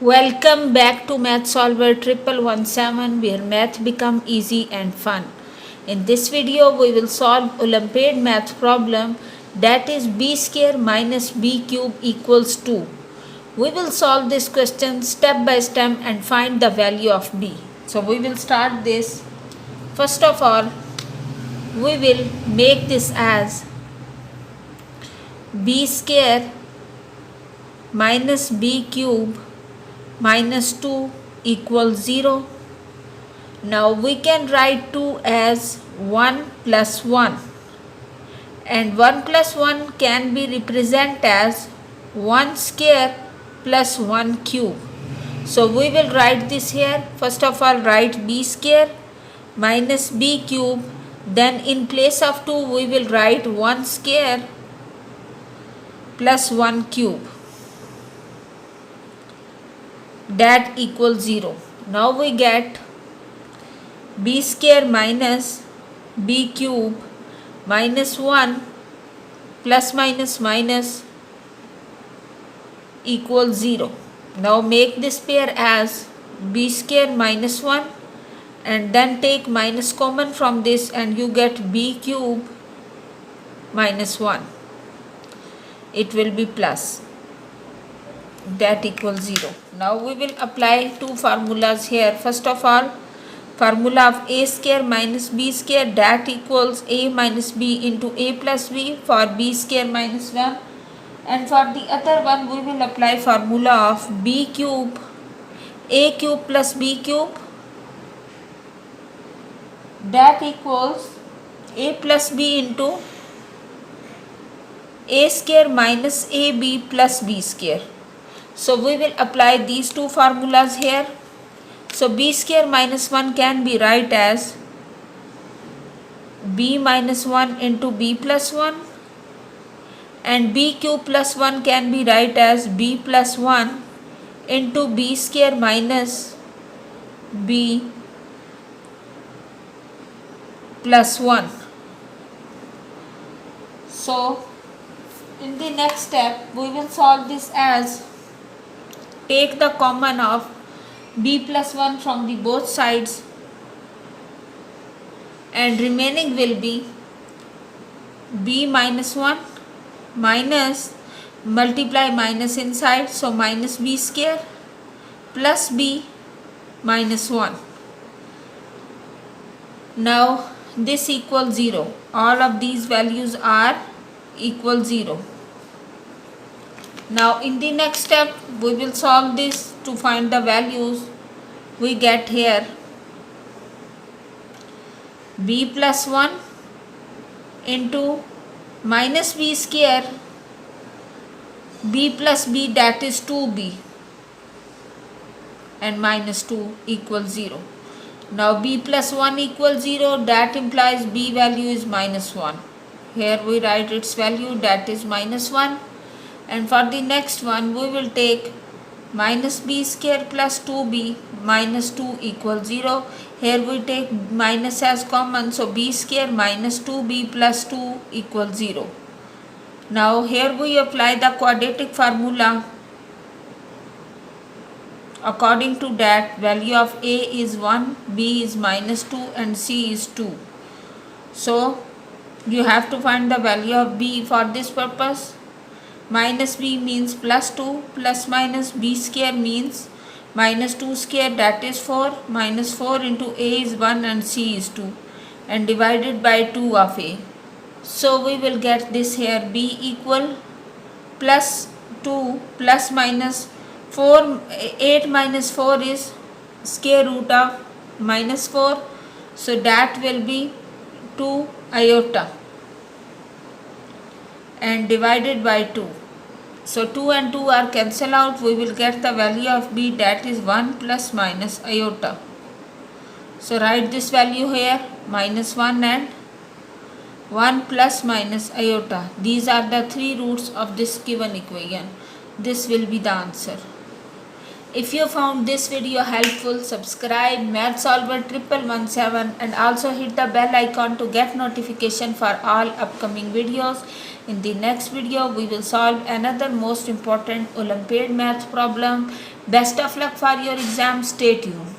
Welcome back to Math Solver 1117 where math become easy and fun. In this video we will solve Olympiad math problem that is b square minus b cube equals 2. We will solve this question step by step and find the value of b. So we will start this. First of all, we will make this as b square minus b cube minus 2 equals 0. Now we can write 2 as 1 plus 1 and 1 plus 1 can be represented as 1 square plus 1 cube. So we will write this here. First of all, write b square minus b cube, then in place of 2 we will write 1 square plus 1 cube, that equals 0. Now we get b square minus b cube minus 1 plus minus minus equals 0. Now make this pair as b square minus 1 and then take minus common from this and you get b cube minus 1. It will be plus, that equals 0. Now we will apply two formulas here. First of all, formula of a square minus b square, that equals a minus b into a plus b for b square minus 1, and for the other one we will apply formula of b cube, a cube plus b cube, that equals a plus b into a square minus ab plus b square. So we will apply these two formulas here. So b square minus 1 can be write as b minus 1 into b plus 1 and b cube plus 1 can be write as b plus 1 into b square minus b plus 1. So in the next step we will solve this as take the common of b plus 1 from the both sides and remaining will be b minus 1 minus multiply minus inside, so minus b square plus b minus 1. Now this equals 0. All of these values are equal 0. Now in the next step we will solve this to find the values. We get here b plus 1 into minus b square b plus b, that is 2b, and minus 2 equals 0. Now b plus 1 equals 0, that implies b value is minus 1. Here we write its value, that is minus 1. And for the next one we will take minus b square plus 2b minus 2 equals 0. Here we take minus as common, so b square minus 2b plus 2 equals 0. Now here we apply the quadratic formula. According to that, value of a is 1, b is minus 2 and c is 2. So you have to find the value of b. For this purpose, minus b means plus 2 plus minus b square means minus 2 square, that is 4, minus 4 into a is 1 and c is 2 and divided by 2 of a. So we will get this here, b equal plus 2 plus minus 4, 8 minus 4 is square root of minus 4, so that will be 2 iota and divided by 2. So 2 and 2 are cancelled out. We will get the value of b, that is 1 plus minus iota. So write this value here, minus 1 and 1 plus minus iota. These are the three roots of this given equation. This will be the answer. If you found this video helpful, subscribe Math Solver 1117 and also hit the bell icon to get notification for all upcoming videos. In the next video, we will solve another most important Olympiad math problem. Best of luck for your exam. Stay tuned.